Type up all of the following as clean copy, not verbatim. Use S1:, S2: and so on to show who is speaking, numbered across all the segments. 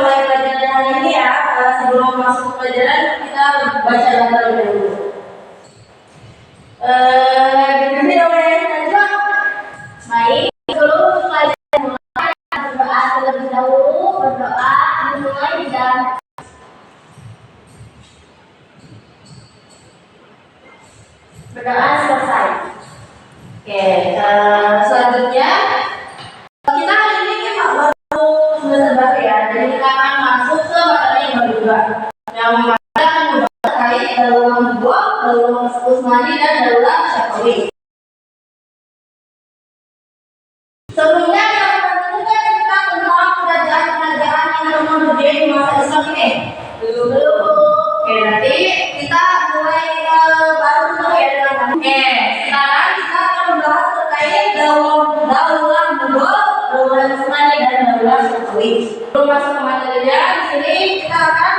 S1: mulai pelajaran hari ini ya. Sebelum masuk ke pelajaran kita baca terlebih dahulu. Dipimpin oleh Najwa. Baik, sebelum pelajaran mulai berdoa terlebih dahulu. Berdoa dimulai dan berdoa selesai. Oke, selanjutnya kita hari ini kan baru semester baru ya, jadi kita akan masuk ke materi yang baru juga, yang mana akan membahas terkait daulah mubah, daulah usmani dan daulah syafawi. Sebelumnya yang pertama kita tentang kerajaan-kerajaan yang pernah berdiri di masa Islam ini. Dulu. Oke, nanti kita mulai baru dulu ya dengan. Oke, sekarang kita akan membahas terkait daulah mubah, daulah usmani dan daulah syafawi. Sebelum masuk ke materinya, di sini kita akan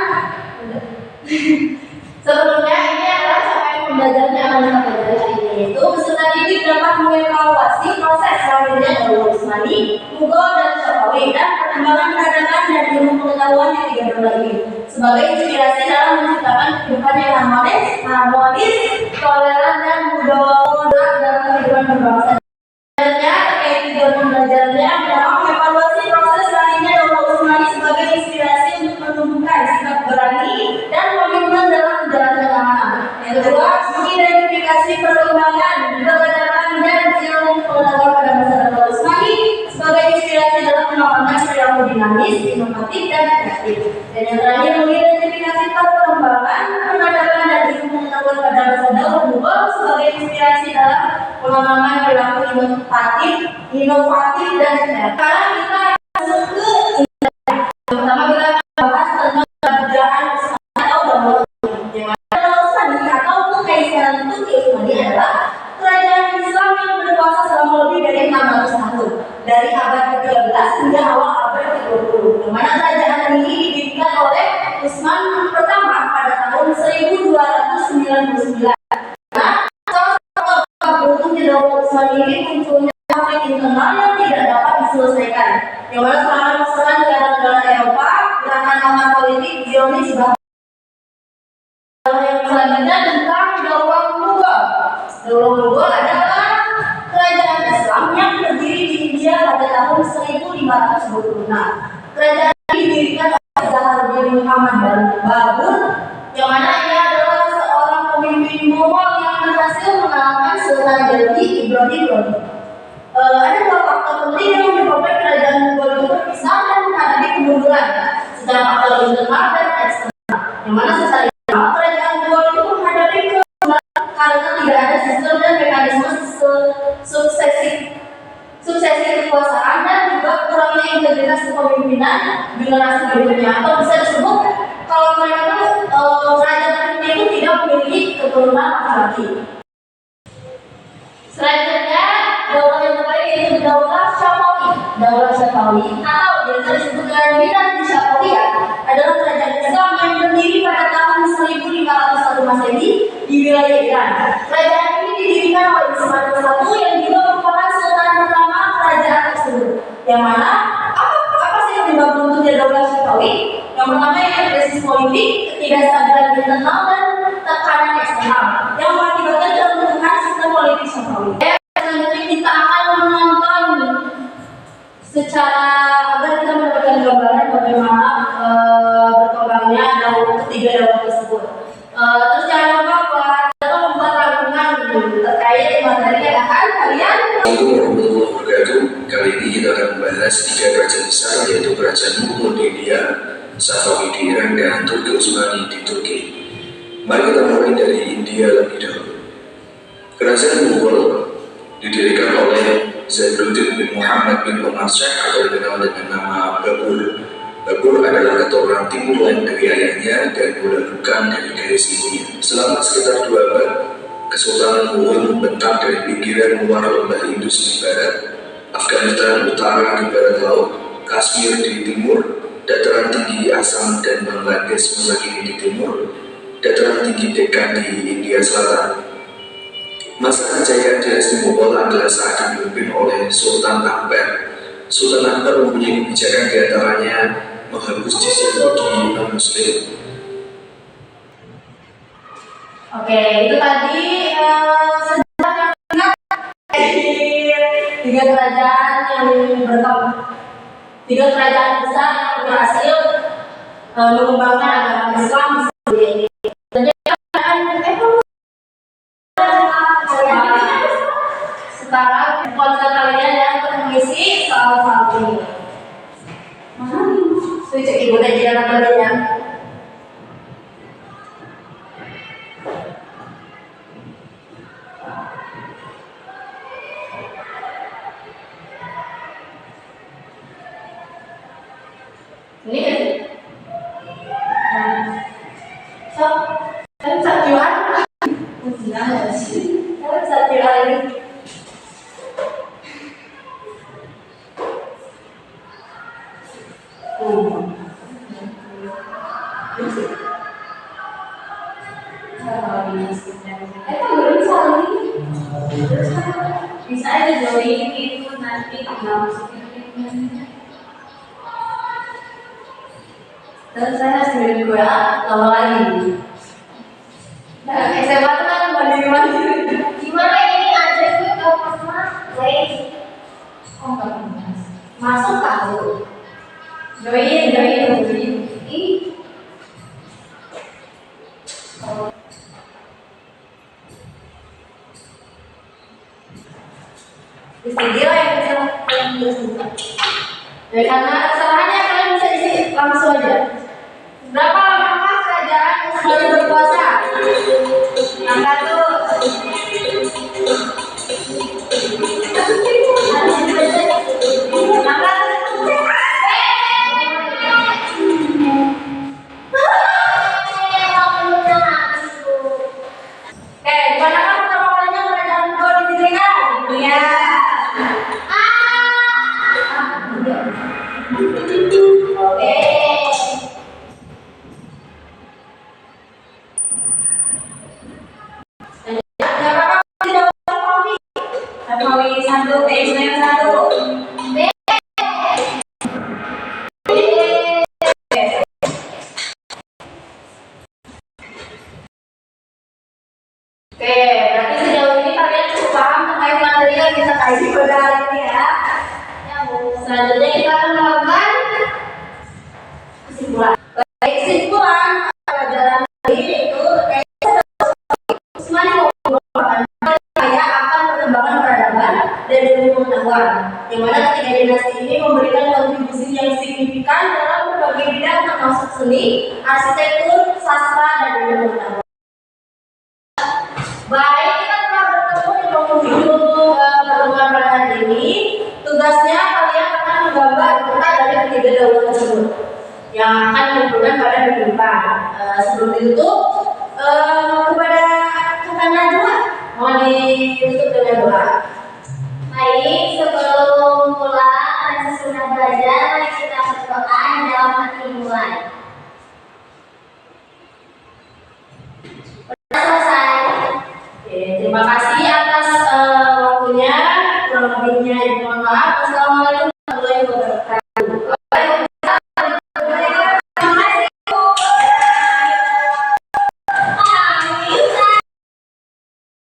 S1: sebelumnya ini adalah siapa yang membelajarnya akan kita pelajari hari ini, yaitu peserta didik dapat mengevaluasi proses lahirnya daulah usmani, mubah dan syafawi dan perkembangan peradaban dan ilmu pengetahuan yang tiga daulah ini sebagai inspirasi dalam menciptakan kehidupan yang harmonis, toleran dan mudah dalam kehidupan berbangsa. Selanjutnya terkait tujuan pembelajarannya adalah mengevaluasi proses lahirnya daulah usmani sebagai inspirasi untuk menumbuhkan sikap berani dan komitmen dalam menjalankan amanah. Yang kedua, mengidentifikasi perkembangan, peradaban dan ilmu pengetahuan pada masa daulah usmani sebagai inspirasi dalam mengembangkan perilaku dinamis, inovatif dan kreatif. Dan yang terakhir, mengidentifikasi perkembangan, peradaban dan ilmu pengetahuan pada masa daulah mubah sebagai inspirasi dalam pengembangan perilaku inovatif dan kreatif. Sekarang kita masuk ke pertama kita bahas tentang kerajaan Utsmani atau daulah Utsmani. Daulah Utsmani atau Kekaisaran Turki Utsmani adalah kerajaan Islam yang berkuasa selama lebih dari 600 tahun, dari abad ke-13 hingga awal abad ke-20. Di mana kerajaan ini didirikan oleh Utsman pertama pada tahun 1299. Nah, salah satu beruntung di daulah Utsmani ini munculnya konflik internal yang tidak dapat diselesaikan. Yang mana selama perang negara-negara Eropa, gerakan aman politik Zionis bahkan yang selanjutnya tentang daulah mubah. Daulah mubah adalah kerajaan Islam yang berdiri di India pada tahun 1526. Kerajaan ini didirikan oleh Zaharuddin Muhammad Babur, yang mana ia adalah seorang pemimpin Mongol yang berhasil mengalahkan Sultan Delhi Ibrahim Lodi. Ada dua faktor penting yang menyebabkan kerajaan Mongol itu terpisah dan menghadapi kemunduran, secara faktor internal dan eksternal. Yang mana secara internal kerajaan Mongol itu menghadapi kemunduran karena tidak ada sistem dan mekanisme suksesi kekuasaan dan juga kurangnya integritas kepemimpinan generasi berikutnya, atau bisa disebut kalau mereka kerajaan itu tidak memiliki keturunan laki-laki. Selanjutnya daulah yang terakhir yaitu daulah Syafawi. Daulah Syafawi atau biasa disebut dengan dinasti Syafawiyah adalah kerajaan Islam yang berdiri pada tahun 1501 Masehi di wilayah Iran. Kerajaan ini didirikan oleh Ismail I yang juga merupakan sultan pertama kerajaan tersebut. Yang mana apa sih yang penyebab runtuhnya daulah Syafawi? Yang pertama yaitu krisis politik, ketidakstabilan internal dan tekanan eksternal yang mengakibatkan kerubuhan sistem politik Syafawi. Selanjutnya kita akan menonton secara agar kita mendapatkan gambaran bagaimana berkembangnya ketiga daulah tersebut. Terus jangan lupa kita membuat rangkuman terkait materi yang akan kalian.
S2: Assalamualaikum warahmatullahi wabarakatuh. Kali ini kita akan membahas tiga kerajaan besar, yaitu kerajaan Mongol di India, Safawi di Iran, dan Turki Utsmani di Turki. Mari kita mulai dari India lebih dahulu. Kerajaan Mongol didirikan oleh Zainuddin bin Muhammad bin Omar Syekh atau dikenal dengan nama Babur. Babur adalah keturunan timur lain dari ayahnya dan bukan dari garis ibunya. Selama sekitar 2 abad, Kesultanan Mongol membentang dari pinggiran luar lembah Indus di barat, Afghanistan utara di barat laut, Kashmir di timur, dataran tinggi Assam dan Bangladesh mewakili di timur, dataran tinggi Deccan di India Selatan. Masa kejayaan dinasti Mongol adalah saat dipimpin oleh Sultan Akbar. Sultan Akbar mempunyai kebijakan diantaranya menghapus sisiologi non-muslim.
S1: Oke, itu tadi sejarah yang tiga kerajaan yang tiga kerajaan besar yang berhasil mengembangkan agama Islam di ini. Sekarang ponsel kalian yang mengisi soal-soal ini. Saya cek ibu dan jalan kalian. Ini kan? So, kan bisa jual? Kan bisa jual ini. Bisa aja join itu nanti tinggal masukin. Dan saya sendiri juga lama lagi. Nah, SMA itu kan mandiri. Gimana ini aja itu gak pernah les. Oh gak pernah. Masuk tahu. Join. Ih. Video yang bisa buka. Jadi karena kesalahannya kalian bisa isi langsung aja. Berapa lama kerajaan Islam berkuasa? Angka tuh. Gimana kan pertama kalinya kerajaan kau didirikan? Iya. Oke. Romawi 1, Ismail 1. Oke, berarti sejauh ini kalian cukup paham terkait materi yang kita kaji pada hari ini ya. Selanjutnya kita akan melakukan kesimpulan. Kesimpulan pelajaran ini itu terkait Usmani saya akan perkembangan peradaban dan ilmu pengetahuan, yang mana ketiga dinasti ini memberikan kontribusi yang signifikan dalam berbagai bidang termasuk seni, arsitektur, sastra, dan ilmu pengetahuan. Baik, kita telah bertemu di penghujung pertemuan pada hari ini. Tugasnya kalian akan menggambar peta dari ketiga daulat tersebut yang akan dikumpulkan pada minggu depan. Sebelum ditutup, kepada kakak Najwa mohon ditutup dengan doa.
S3: Baik, sebelum pulang dan sesudah belajar, mari kita berdoa dalam hati mulai. Selesai.
S1: Oke, terima kasih atas waktunya. Kurang lebihnya mohon maaf.